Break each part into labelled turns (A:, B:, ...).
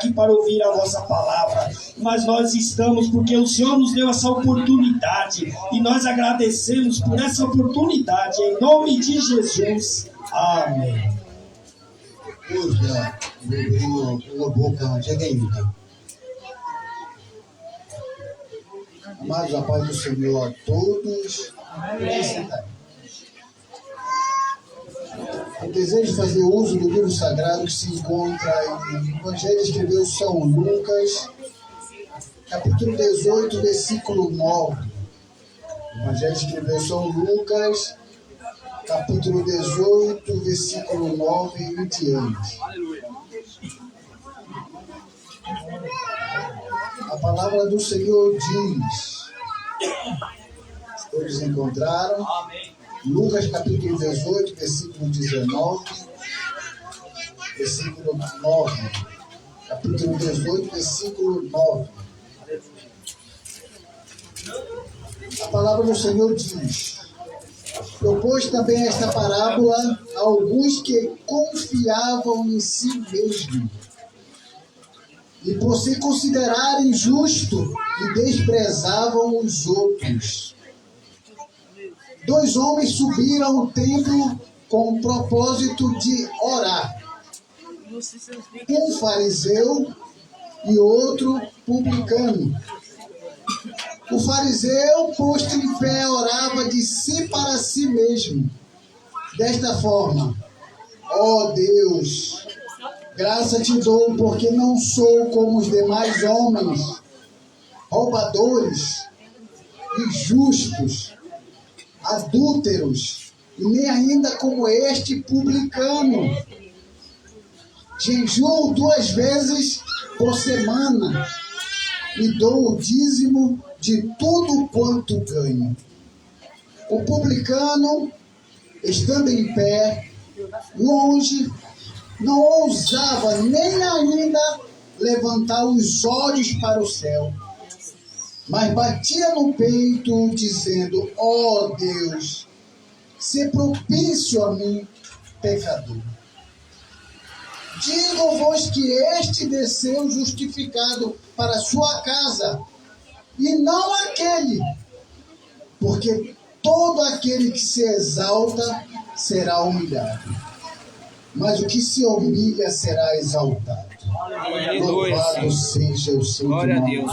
A: aqui para ouvir a vossa palavra, mas nós estamos porque o Senhor nos deu essa oportunidade e nós agradecemos por essa oportunidade, em nome de Jesus. Amém.
B: Uma boca genuína. Amados, a paz do Senhor a todos. Eu desejo fazer uso do livro sagrado que se encontra em Evangelho escreveu São Lucas, capítulo 18, versículo 9. Evangelho escreveu São Lucas, capítulo 18, versículo 9 e 20 anos. A palavra do Senhor diz, todos encontraram? Lucas capítulo 18, versículo 19, versículo 9. Capítulo 18, versículo 9. A palavra do Senhor diz: propôs também esta parábola a alguns que confiavam em si mesmos, e por se considerarem justo e desprezavam os outros. 2 homens subiram ao templo com o propósito de orar. Um fariseu e outro publicano. O fariseu, posto em pé, orava de si para si mesmo, desta forma: ó Deus, graça te dou, porque não sou como os demais homens, roubadores, injustos, adúlteros, e nem ainda como este publicano. Jejuo 2 vezes por semana e dou o dízimo de tudo quanto ganho. O publicano, estando em pé, longe, não ousava nem ainda levantar os olhos para o céu, mas batia no peito, dizendo: ó Deus, se propício a mim, pecador. Digo-vos que este desceu justificado para sua casa, e não aquele, porque todo aquele que se exalta será humilhado, mas o que se humilha será exaltado. Louvado seja o seu nome.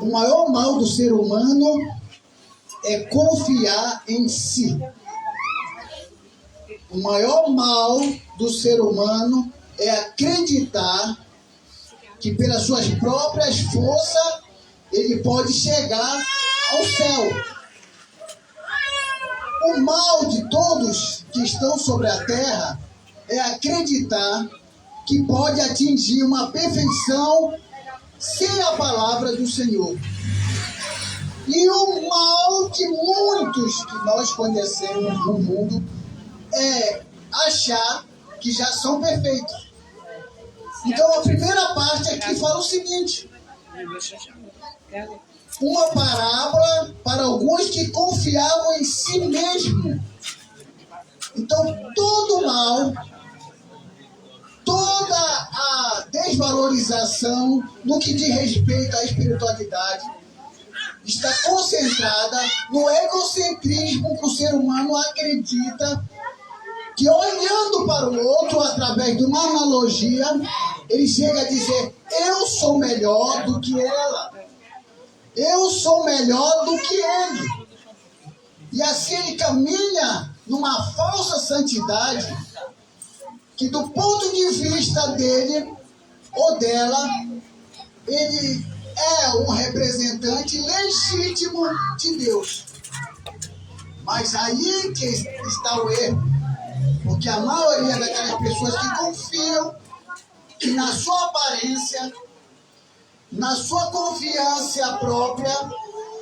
B: O maior mal do ser humano é confiar em si. O maior mal do ser humano é acreditar que pelas suas próprias forças ele pode chegar ao céu. O mal de todos que estão sobre a terra é acreditar que pode atingir uma perfeição sem a palavra do Senhor. E o mal de muitos que nós conhecemos no mundo é achar que já são perfeitos. Então a primeira parte aqui fala o seguinte: uma parábola para alguns que confiavam em si mesmo. Então todo mal, toda a desvalorização no que diz respeito à espiritualidade está concentrada no egocentrismo que o ser humano acredita que, olhando para o outro através de uma analogia, ele chega a dizer: eu sou melhor do que ela, eu sou melhor do que ele. E assim ele caminha numa falsa santidade que, do ponto de vista dele ou dela, ele é um representante legítimo de Deus. Mas aí que está o erro, porque a maioria daquelas pessoas que confiam que na sua aparência, na sua confiança própria,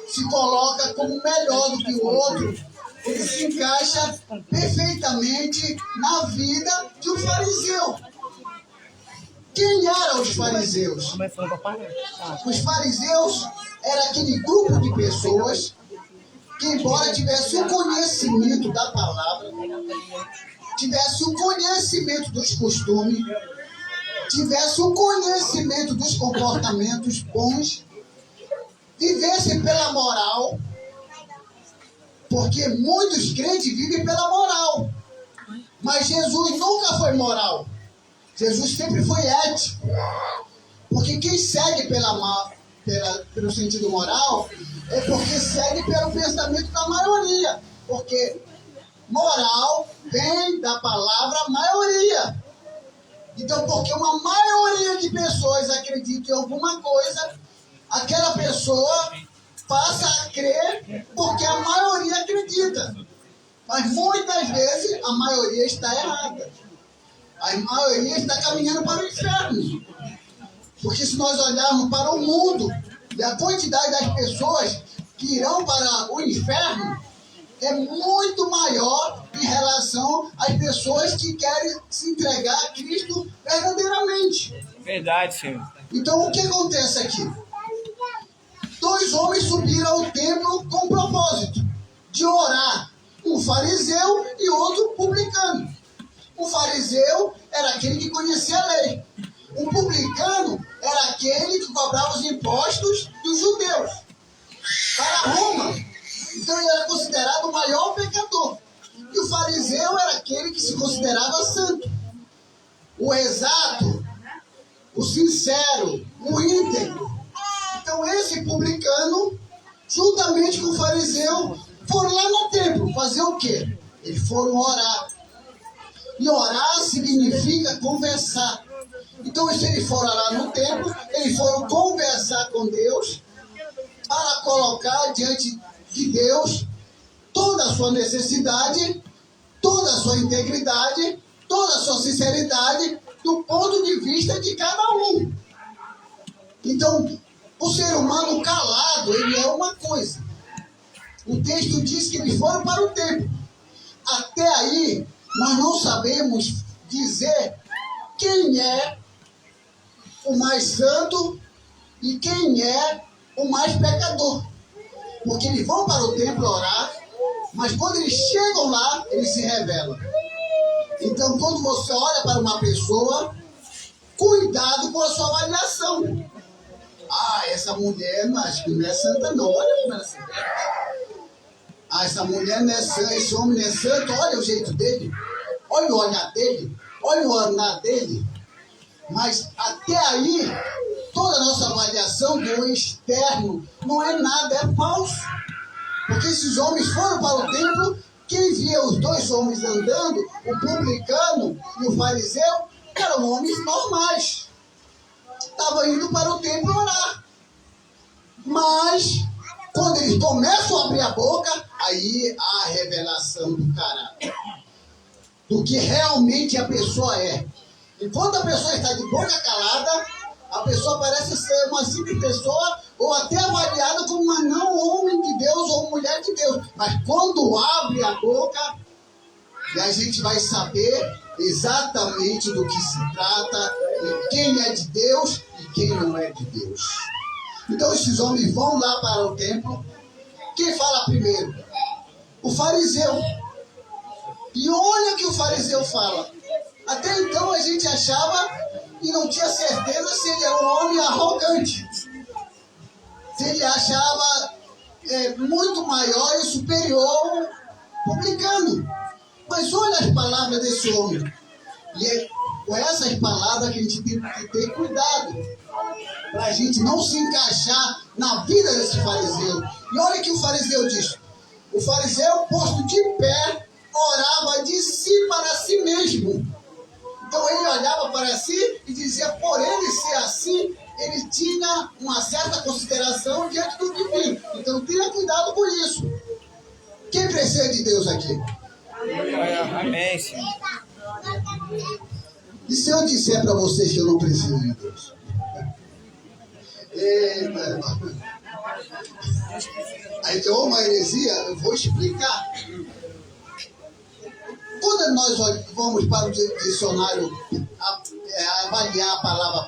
B: se coloca como melhor do que o outro, ele se encaixa perfeitamente na vida de um fariseu. Quem eram os fariseus? Os fariseus eram aquele grupo de pessoas que, embora tivesse o conhecimento da palavra, tivesse o conhecimento dos costumes, tivesse o conhecimento dos comportamentos bons, vivesse pela moral, porque muitos crentes vivem pela moral, mas Jesus nunca foi moral. Jesus sempre foi ético, porque quem segue pelo sentido moral é porque segue pelo pensamento da maioria, porque moral vem da palavra maioria. Então, porque uma maioria de pessoas acredita em alguma coisa, aquela pessoa passa a crer porque a maioria acredita. Mas muitas vezes a maioria está errada. A maioria está caminhando para o inferno. Porque se nós olharmos para o mundo e a quantidade das pessoas que irão para o inferno é muito maior em relação às pessoas que querem se entregar a Cristo verdadeiramente.
C: Verdade, Senhor.
B: Então, o que acontece aqui? 2 homens subiram ao templo com o propósito de orar. Um fariseu e outro publicano. O fariseu era aquele que conhecia a lei. O publicano era aquele que cobrava os impostos dos judeus para Roma. Então ele era considerado o maior pecador. E o fariseu era aquele que se considerava santo. O exato, o sincero, o íntegro. Então esse publicano, juntamente com o fariseu, foram lá no templo fazer o quê? Eles foram orar. E orar significa conversar. Então, se eles foram lá no templo, eles foram conversar com Deus para colocar diante de Deus toda a sua necessidade, toda a sua integridade, toda a sua sinceridade, do ponto de vista de cada um. Então, o ser humano calado, ele é uma coisa. O texto diz que eles foram para o templo. Até aí, nós não sabemos dizer quem é o mais santo e quem é o mais pecador. Porque eles vão para o templo orar, mas quando eles chegam lá, eles se revelam. Então, quando você olha para uma pessoa, cuidado com a sua avaliação. Ah, essa mulher, acho que não é santa não, olha como ela se veste. Ah, essa mulher não é santa, esse homem não é santo, olha o jeito dele, olha o olhar dele, olha o andar dele. Mas até aí, toda a nossa avaliação do externo não é nada, é falso. Porque esses homens foram para o templo, quem via os 2 homens andando, o publicano e o fariseu, eram homens normais. Estavam indo para o templo orar. Mas, quando eles começam a abrir a boca, aí há a revelação do caráter. Do que realmente a pessoa é. Enquanto a pessoa está de boca calada, a pessoa parece ser uma simples pessoa ou até avaliada como uma não homem de Deus ou mulher de Deus. Mas quando abre a boca, a gente vai saber exatamente do que se trata, e quem é de Deus e quem não é de Deus. Então esses homens vão lá para o templo. Quem fala primeiro? O fariseu. E olha o que o fariseu fala. Até então a gente achava e não tinha certeza se ele era um homem arrogante. Se ele achava muito maior e superior ao publicano. Mas olha as palavras desse homem. E é com essas palavras que a gente tem que ter cuidado. Para a gente não se encaixar na vida desse fariseu. E olha o que o fariseu diz. O fariseu, posto de pé, orava de si para si mesmo. Então ele olhava para si e dizia, por ele ser assim, ele tinha uma certa consideração diante do divino. Então tenha cuidado com isso. Quem precisa de Deus aqui?
C: Amém, Senhor.
B: E se eu disser para vocês que eu não preciso de Deus? Eita. Aí tem uma heresia, eu vou explicar. Quando nós vamos para o dicionário avaliar a palavra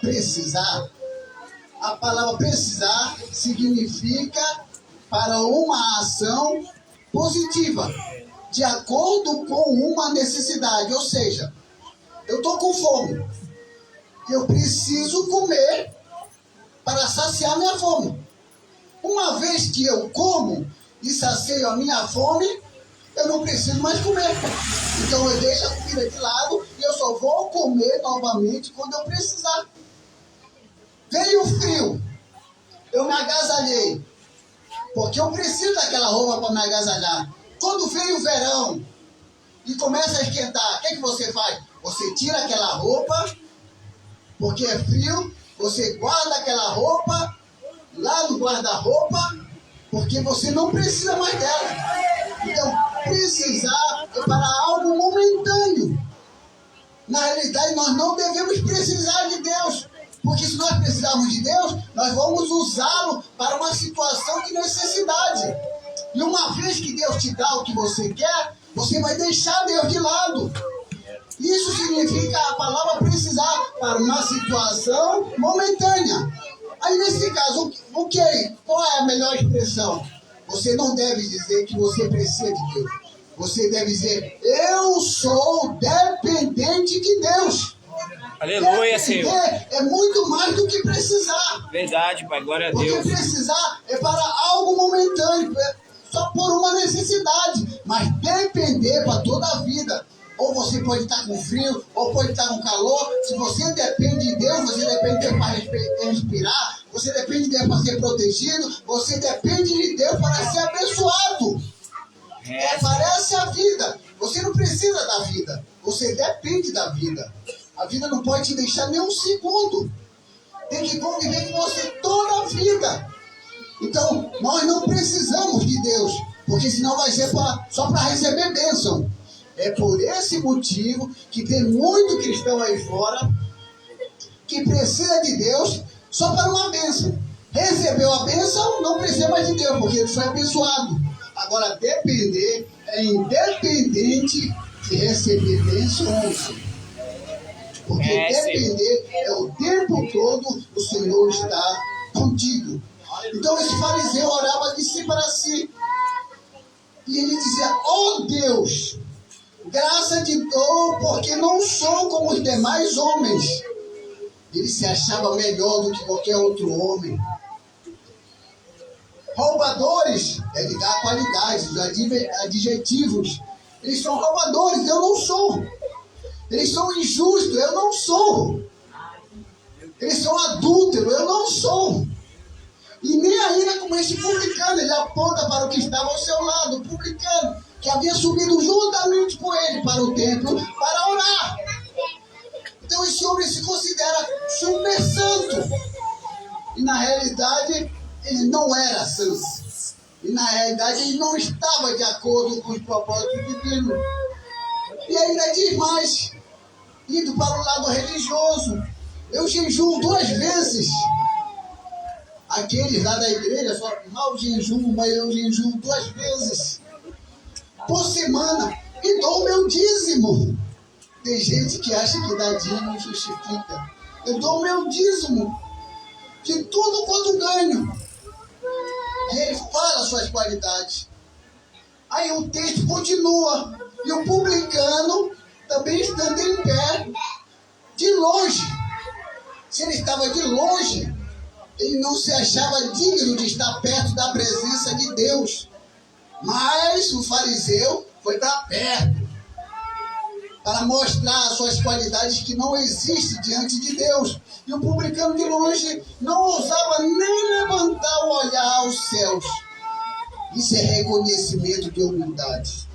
B: precisar significa para uma ação positiva, de acordo com uma necessidade. Ou seja, eu estou com fome Eu preciso comer para saciar minha fome. Uma vez que eu como e sacio a minha fome, eu não preciso mais comer. Então eu deixo a comida de lado e eu só vou comer novamente quando eu precisar. Veio o frio, eu me agasalhei, porque eu preciso daquela roupa para me agasalhar. Quando veio o verão e começa a esquentar, o que você faz? Você tira aquela roupa, porque é frio, você guarda aquela roupa lá no guarda-roupa, porque você não precisa mais dela. Então, precisar é para algo momentâneo. Na realidade, nós não devemos precisar de Deus, porque se nós precisarmos de Deus, nós vamos usá-lo para uma situação de necessidade. E uma vez que Deus te dá o que você quer, você vai deixar Deus de lado. Isso significa a palavra precisar para uma situação momentânea. Aí nesse caso, qual é a melhor expressão? Você não deve dizer que você precisa de Deus. Você deve dizer, eu sou dependente de Deus.
C: Aleluia, Senhor.
B: É muito mais do que precisar.
C: Verdade, Pai. Glória a Deus.
B: Porque precisar é para algo momentâneo, só por uma necessidade. Mas depender para toda a vida. Ou você pode estar com frio, ou pode estar com calor. Se você depende de Deus, você depende de Deus para respirar, você depende de Deus para ser protegido, você depende de Deus para ser abençoado. Parece a vida. Você não precisa da vida, você depende da vida. A vida não pode te deixar nem um segundo. Tem que conviver com você toda a vida. Então, nós não precisamos de Deus, porque senão vai ser só para receber bênção. É por esse motivo que tem muito cristão aí fora que precisa de Deus só para uma bênção. Recebeu a bênção, não precisa mais de Deus, porque ele foi abençoado. Agora, depender é independente de receber bênção ou não. Porque depender é o tempo todo o Senhor está contigo. Então esse fariseu orava de si para si. E ele dizia, ó Deus, graça te dou, porque não sou como os demais homens. Ele se achava melhor do que qualquer outro homem. Roubadores, ele dá qualidades, os adjetivos. Eles são roubadores, eu não sou. Eles são injustos, eu não sou. Eles são adúlteros, eu não sou. E nem ainda como esse publicano, ele aponta para o que estava ao seu lado, o publicano, que havia subido juntamente com ele para o templo para orar. Então esse homem se considera super santo. E na realidade, ele não era santo. E na realidade, ele não estava de acordo com os propósitos divinos. E ainda diz mais, indo para o lado religioso, eu jejuo 2 vezes. Aqueles lá da igreja só mal jejuam, mas eu jejuo 2 vezes por semana e dou o meu dízimo. Tem gente que acha que dar dízimo justifica. Eu dou o meu dízimo de tudo quanto ganho. E ele fala suas qualidades. Aí o texto continua. E o publicano também estando em pé, de longe. Se ele estava de longe, ele não se achava digno de estar perto da presença de Deus. Mas o fariseu foi para perto, para mostrar as suas qualidades que não existem diante de Deus. E o publicano de longe não ousava nem levantar o olhar aos céus. Isso é reconhecimento de humildade.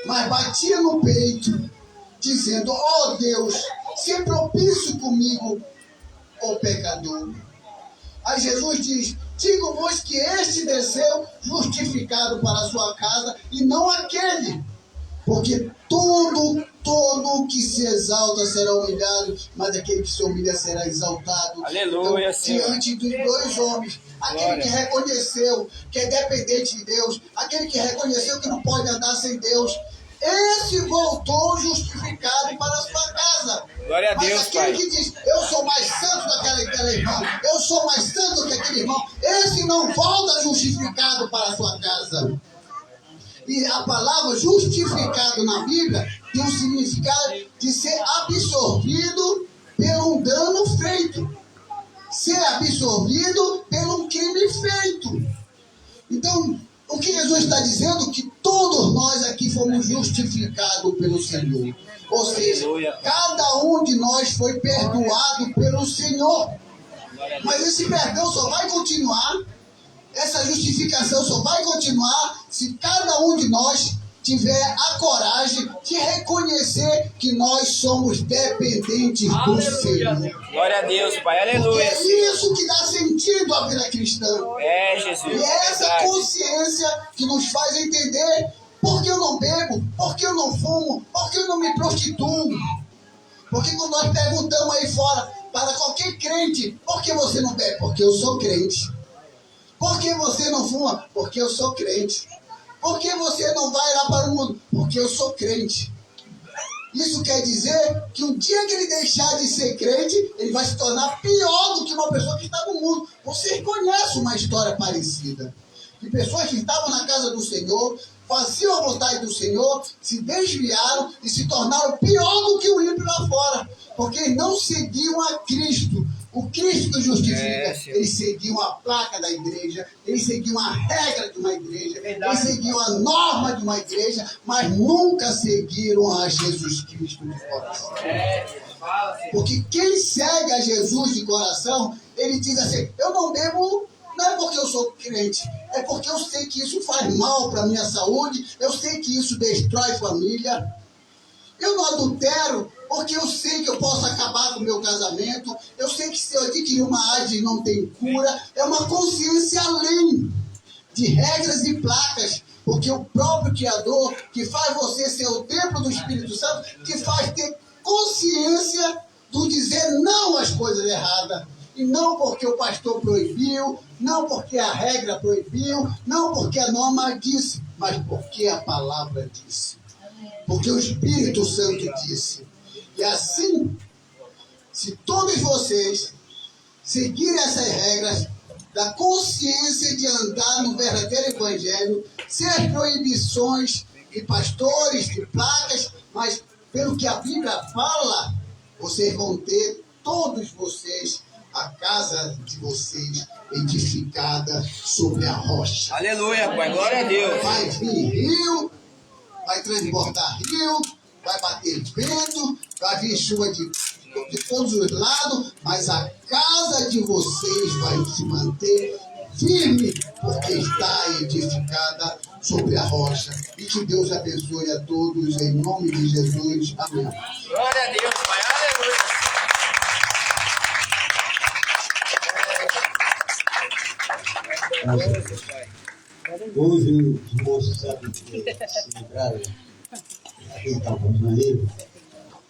B: Mas batia no peito, dizendo, ó Deus, se propício comigo, ó pecador. Aí Jesus diz, digo-vos que este desceu justificado para a sua casa e não aquele. Porque todo que se exalta será humilhado, mas aquele que se humilha será exaltado.
C: Aleluia,
B: então, diante dos 2 homens, aquele que reconheceu que é dependente de Deus, aquele que reconheceu que não pode andar sem Deus, esse voltou justificado para a sua casa.
C: Glória a Deus,
B: mas aquele
C: Pai.
B: que diz, eu sou mais santo que aquele irmão, eu sou mais santo que aquele irmão, esse não volta justificado para a sua casa. E a palavra justificado na Bíblia tem um significado de ser absorvido pelo dano feito, ser absorvido pelo crime feito. Então, o que Jesus está dizendo? Que todos nós aqui fomos justificados pelo Senhor. Ou seja, cada um de nós foi perdoado pelo Senhor. Mas esse perdão só vai continuar, essa justificação só vai continuar se cada um de nós tiver a coragem de reconhecer que nós somos dependentes do Senhor.
C: Glória a Deus, Pai. Aleluia.
B: Porque é isso que dá sentido à vida cristã.
C: É, Jesus.
B: E é essa consciência que nos faz entender por que eu não bebo, por que eu não fumo, por que eu não me prostituo. Porque quando nós perguntamos aí fora para qualquer crente, por que você não bebe? Porque eu sou crente. Por que você não fuma? Porque eu sou crente. Por que você não vai lá para o mundo? Porque eu sou crente. Isso quer dizer que um dia que ele deixar de ser crente, ele vai se tornar pior do que uma pessoa que está no mundo. Você conhece uma história parecida. De pessoas que estavam na casa do Senhor, faziam a vontade do Senhor, se desviaram e se tornaram pior do que o ímpio lá fora. Porque eles não seguiam a Cristo. O Cristo que justifica, eles seguiam a placa da igreja, eles seguiam a regra de uma igreja, eles seguiam a norma de uma igreja, mas nunca seguiram a Jesus Cristo de coração. Porque quem segue a Jesus de coração, ele diz assim, eu não bebo, não é porque eu sou crente, é porque eu sei que isso faz mal para a minha saúde, eu sei que isso destrói família. Eu não adultero porque eu sei que eu posso acabar com o meu casamento. Eu sei que se eu adquirir uma AIDS não tem cura. É uma consciência além de regras e placas. Porque o próprio Criador, que faz você ser o templo do Espírito Santo, que faz ter consciência do dizer não às coisas erradas. E não porque o pastor proibiu, não porque a regra proibiu, não porque a norma disse, mas porque a palavra disse. Porque o Espírito Santo disse. E assim, se todos vocês seguirem essas regras da consciência de andar no verdadeiro evangelho, sem as proibições de pastores, de placas, mas pelo que a Bíblia fala, vocês vão ter, todos vocês, a casa de vocês edificada sobre a rocha.
C: Aleluia, Pai. Glória a Deus.
B: Vai vir rio, vai transbordar rio, vai bater vento, vai vir chuva de todos os lados, mas a casa de vocês vai se manter firme, porque está edificada sobre a rocha. E que Deus abençoe a todos, em nome de Jesus. Amém.
C: Glória a Deus, Pai. Aleluia.
D: Hoje os moços sabem que se ligaram, aqui estávamos aí,